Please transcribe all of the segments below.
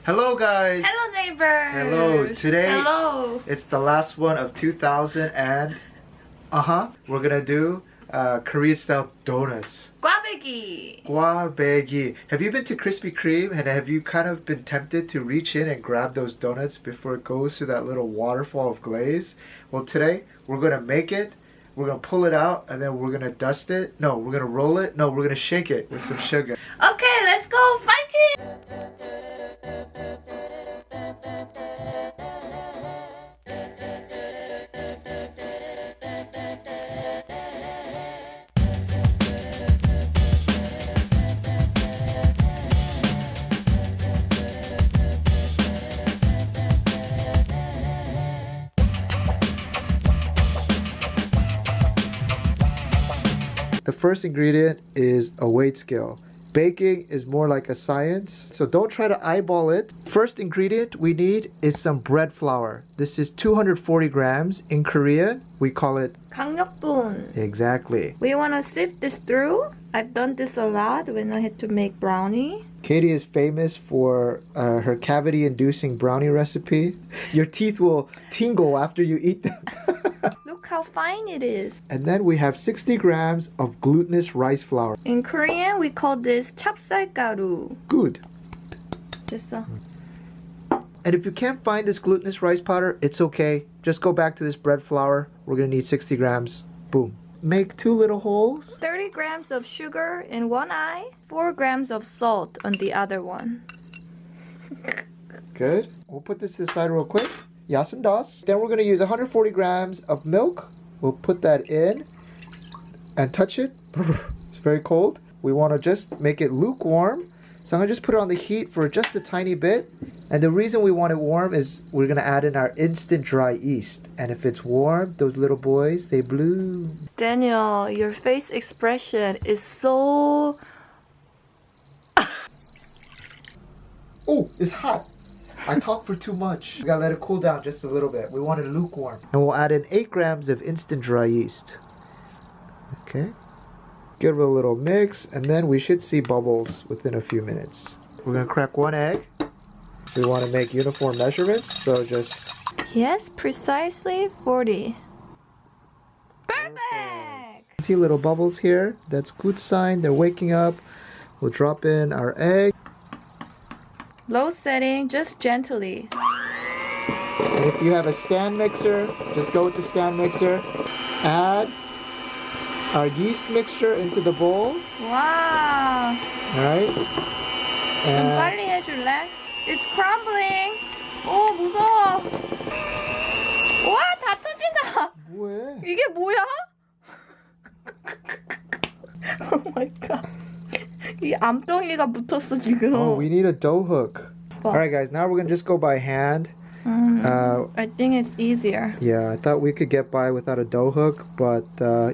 Hello guys! Hello neighbors! Hello! Today, Hello! it's the last one of 2000 and we're gonna do Korean style donuts. Kkwabaegi! Kkwabaegi. Have you been to Krispy Kreme and have you kind of been tempted to reach in and grab those donuts before it goes through that little waterfall of glaze? Well, today we're gonna make it. We're gonna pull it out and then we're gonna dust it. No, we're gonna roll it. No, we're gonna shake it with some sugar. Okay, let's go fighting! The first ingredient is a weight scale. Baking is more like a science, so don't try to eyeball it. First ingredient we need is some bread flour. This is 240 grams. In Korean, we call it 강력분. exactly. We want to sift this through. I've done this a lot when I had to make brownie. Katie is famous for her cavity-inducing brownie recipe. Your teeth will tingle after you eat them. Look how fine it is. And then we have 60 grams of glutinous rice flour. In Korean, we call this 찹쌀가루. Good. 됐어. And if you can't find this glutinous rice powder, it's okay. Just go back to this bread flour. We're gonna need 60 grams. Boom. Make 2 little holes. 30 grams of sugar in one eye, 4 grams of salt on the other one. Good. We'll put this to the side real quick. Yas and das. Then we're gonna use 140 grams of milk. We'll put that in and touch it. It's very cold. We wanna just make it lukewarm. So I'm gonna just put it on the heat for just a tiny bit. And the reason we want it warm is we're gonna add in our instant dry yeast. And if it's warm, those little boys, they bloom. Daniel, your face expression is so... Oh, it's hot. I talk for too much. We gotta let it cool down just a little bit. We want it lukewarm. And we'll add in 8 grams of instant dry yeast. Okay. Give it a little mix, and then we should see bubbles within a few minutes. We're gonna crack 1 egg. We want to make uniform measurements, so just... Yes, precisely 40. Perfect! See little bubbles here? That's good sign. They're waking up. We'll drop in our egg. Low setting, just gently. And if you have a stand mixer, just go with the stand mixer. Add our yeast mixture into the bowl. Wow! Alright? 좀 빨리 해줄래? It's crumbling! 오, 무서워! 와, 다 터진다! 뭐해? 이게 뭐야? Oh my god. 이 암덩이가 붙었어 지금. Oh, we need a dough hook. Alright guys, now we're gonna just go by hand. I think it's easier. Yeah, I thought we could get by without a dough hook, but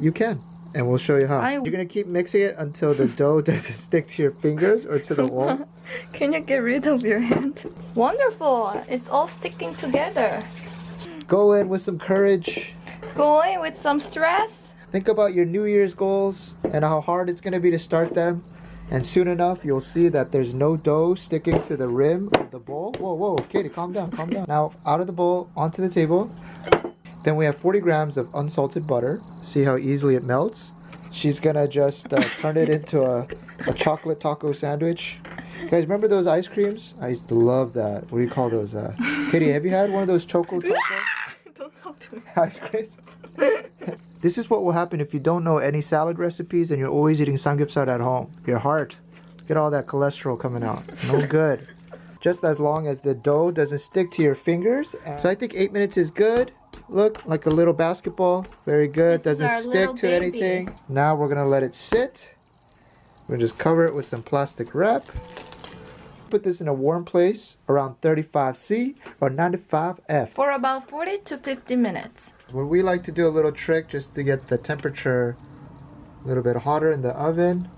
you can. And we'll show you how. You're gonna keep mixing it until the dough doesn't stick to your fingers or to the walls. Can you get rid of your hand? Wonderful! It's all sticking together. Go in with some courage. Going with some stress. Think about your New Year's goals and how hard it's gonna be to start them. And soon enough, you'll see that there's no dough sticking to the rim of the bowl. Whoa, whoa, Katie, calm down, calm down. Now, out of the bowl, onto the table. Then we have 40 grams of unsalted butter. See how easily it melts? She's gonna just turn it into a chocolate taco sandwich. Guys, remember those ice creams? I used to love that. What do you call those? Katie, have you had one of those choco taco Don't talk to me. ice creams? This is what will happen if you don't know any salad recipes and you're always eating samgyeopsal at home. Your heart, get all that cholesterol coming out. No good. Just as long as the dough doesn't stick to your fingers. So I think 8 minutes is good. Look, like a little basketball. Very good. Doesn't stick to anything. Now we're gonna let it sit. We're gonna just cover it with some plastic wrap. Put this in a warm place around 35°C or 95°F. For about 40 to 50 minutes. Well, we like to do a little trick just to get the temperature a little bit hotter in the oven.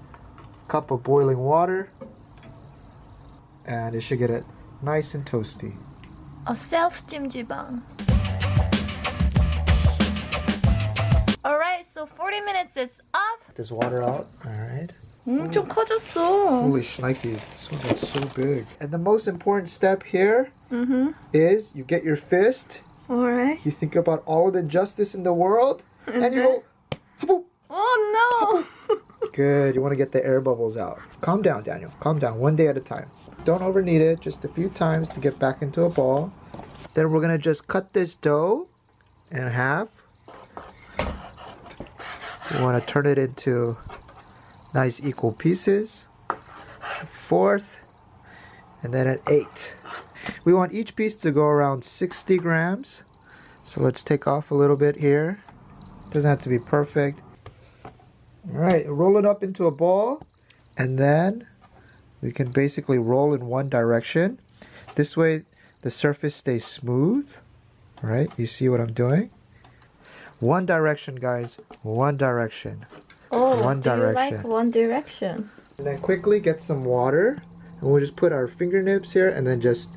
Cup of boiling water. And it should get it nice and toasty. A self-찜질방. Alright, so 40 minutes is up. This water out. Alright. 엄청 커졌어. Holy shnikes, this one is so big. And the most important step here is you get your fist, Alright. you think about all the injustice in the world, and you go, "Haboop." Oh no! Good, you want to get the air bubbles out. Calm down, Daniel. Calm down, one day at a time. Don't overknead it, just a few times to get back into a ball. Then we're gonna just cut this dough in half. We want to turn it into nice equal pieces. Fourth, and then an 8. We want each piece to go around 60 grams. So let's take off a little bit here. Doesn't have to be perfect. All right, roll it up into a ball, and then we can basically roll in one direction. This way the surface stays smooth. All right, you see what I'm doing? One direction, guys. One direction. Oh, One do direction. you like one direction? And then quickly get some water, and we'll just put our fingertips here, and then just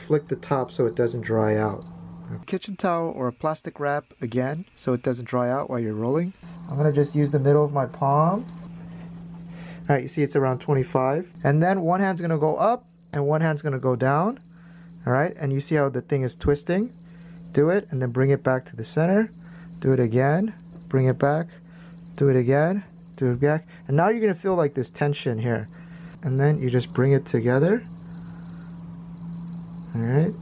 flick the top so it doesn't dry out. A kitchen towel or a plastic wrap again, so it doesn't dry out while you're rolling. I'm gonna just use the middle of my palm. All right, you see it's around 25, and then one hand's gonna go up, and one hand's gonna go down. All right, and you see how the thing is twisting. Do it, and then bring it back to the center. Do it again. Bring it back. Do it again. Do it back. And now you're gonna feel like this tension here. And then you just bring it together. All right.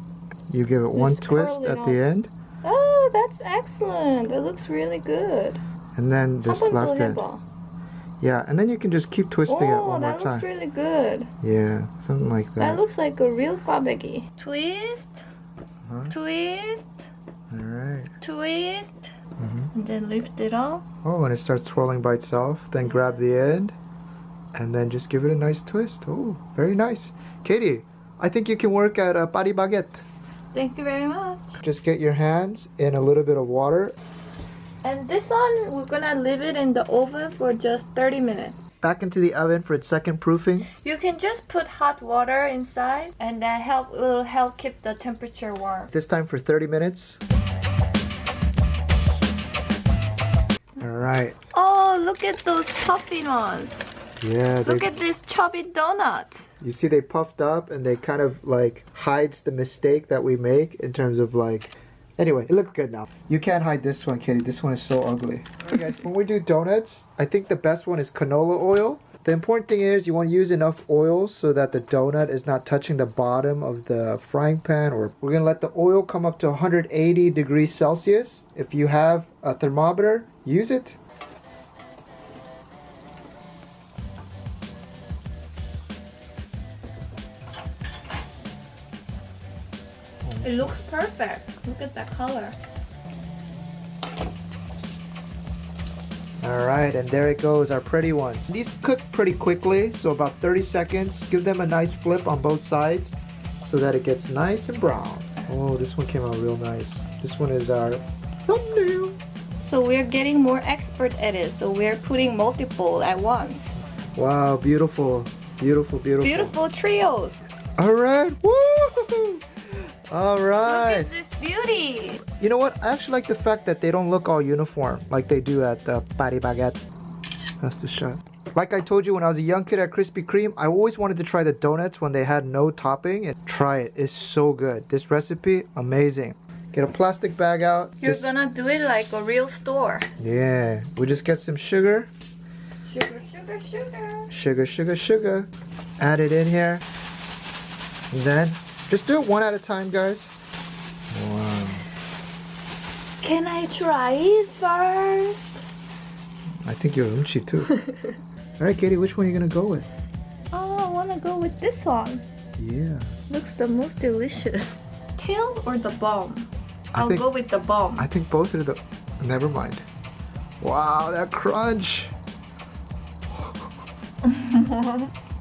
You give it one twist at the end. Oh, that's excellent. That looks really good. And then this left end. Yeah, and then you can just keep twisting it one more that time. looks really good. Yeah, something like that. That looks like a real kkwabaegi. Twist. Twist. All right. Twist. And then lift it up. Oh, and it starts swirling by itself. Then grab the end, and then just give it a nice twist. Oh, very nice. Katie, I think you can work at Paris Baguette. Thank you very much. Just get your hands in a little bit of water. And this one, we're gonna leave it in the oven for just 30 minutes. Back into the oven for its second proofing. You can just put hot water inside, and that will help keep the temperature warm. This time for 30 minutes. All right. Oh, look at those puffy ones. Yeah. Look at these chubby donuts. You see they puffed up, and they kind of like hides the mistake that we make in terms of like. Anyway, it looks good now. You can't hide this one, Katie. This one is so ugly. Alright guys, when we do donuts, I think the best one is canola oil. The important thing is you want to use enough oil so that the donut is not touching the bottom of the frying pan. Or we're going to let the oil come up to 180 degrees Celsius. If you have a thermometer, use it. It looks perfect. Look at that color. Alright, and there it goes, our pretty ones. These cook pretty quickly, so about 30 seconds. Give them a nice flip on both sides so that it gets nice and brown. Oh, this one came out real nice. This one is our thumbnail. So we're getting more expert at it. So we're putting multiple at once. Wow, beautiful. Beautiful, beautiful. Beautiful trios. Alright, woo! Alright. Look at this beauty. You know what? I actually like the fact that they don't look all uniform like they do at Paris Baguette. That's the shot. Like I told you when I was a young kid at Krispy Kreme, I always wanted to try the donuts when they had no topping. And try it. It's so good. This recipe, amazing. Get a plastic bag out. You're gonna do it like a real store. Yeah. We just get some sugar. Sugar, sugar, sugar. Sugar, sugar, sugar. Add it in here. And then just do it one at a time, guys. Wow. Can I try it first? I think you're unchi too. Alright, Katie, which one are you gonna go with? Oh, I wanna go with this one. Yeah. Looks the most delicious. Tail or the bomb? I I'll think- go with the bomb. I think both are the. Never mind. Wow, that crunch.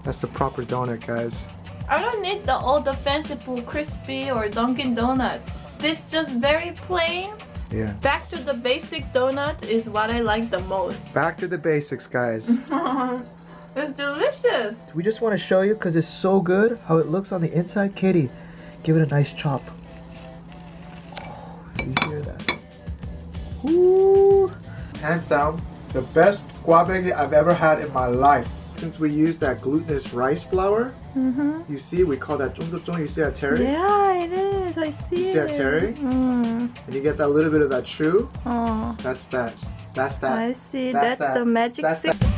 That's the proper donut, guys. I don't need all the fanciful crispy or Dunkin' Donuts. This just very plain. Yeah. Back to the basic donut is what I like the most. Back to the basics, guys. It's delicious. We just want to show you because it's so good how it looks on the inside. Katie, give it a nice chop. Oh, you hear that? Woo! Hands down, the best kkwabaegi I've ever had in my life. since we use that glutinous rice flour, Mm-hmm. you see, we call that 쫀득쫀. You see that terry? Yeah, it is. I see You see that terry? Mm. And you get that little bit of that chew. Oh, That's that. That's that. I see. That's That's the that. magic That's secret. that.